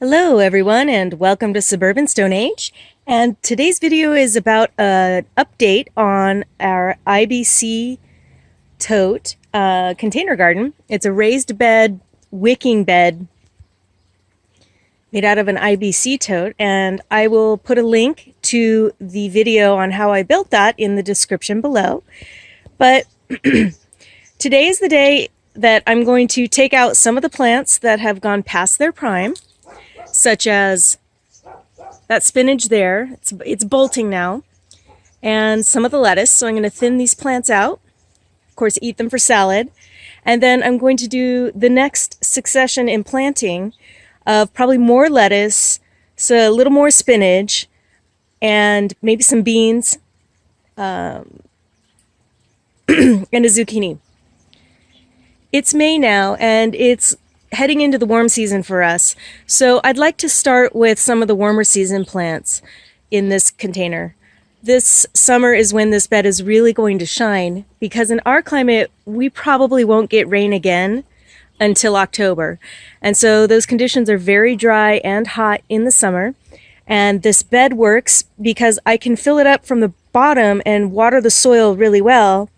Hello everyone and welcome to Suburban Stone Age, and today's video is about an update on our IBC Tote container garden. It's a raised bed, wicking bed made out of an IBC tote, and I will put a link to the video on how I built that in the description below. But today is the day that I'm going to take out some of the plants that have gone past their prime, such as that spinach there. It's bolting now, and some of the lettuce. So I'm going to thin these plants out, of course eat them for salad, and then I'm going to do the next succession in planting of probably more lettuce, so a little more spinach, and maybe some beans, and a zucchini. It's May now, and it's heading into the warm season for us. So I'd like to start with some of the warmer season plants in this container. This summer is when this bed is really going to shine, because in our climate, we probably won't get rain again until October. And so those conditions are very dry and hot in the summer. And this bed works because I can fill it up from the bottom and water the soil really well.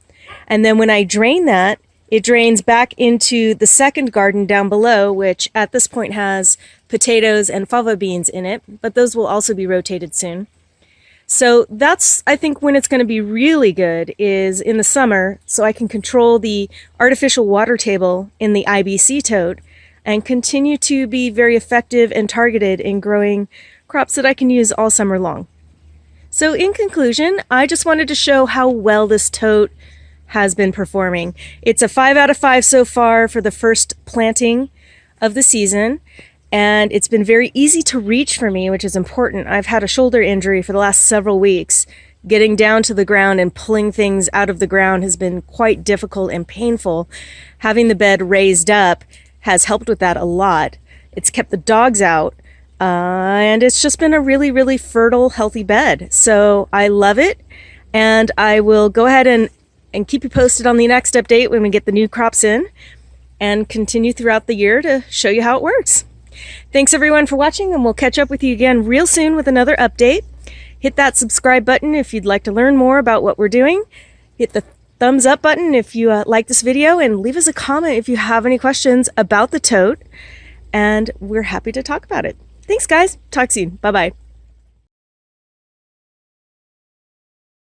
And then when I drain that, it drains back into the second garden down below, which at this point has potatoes and fava beans in it, but those will also be rotated soon. So that's, I think, when it's going to be really good is in the summer, so I can control the artificial water table in the IBC tote and continue to be very effective and targeted in growing crops that I can use all summer long. So in conclusion, I just wanted to show how well this tote has been performing. It's a 5 out of 5 so far for the first planting of the season, and it's been very easy to reach for me, which is important. I've had a shoulder injury for the last several weeks. Getting down to the ground and pulling things out of the ground has been quite difficult and painful. Having the bed raised up has helped with that a lot. It's kept the dogs out, and it's just been a really, really fertile, healthy bed. So I love it, and I will go ahead and keep you posted on the next update when we get the new crops in, and continue throughout the year to show you how it works. Thanks everyone for watching, and we'll catch up with you again real soon with another update. Hit that subscribe button if you'd like to learn more about what we're doing. Hit the thumbs up button if you like this video, and leave us a comment if you have any questions about the tote, and we're happy to talk about it. Thanks guys, talk soon, bye bye.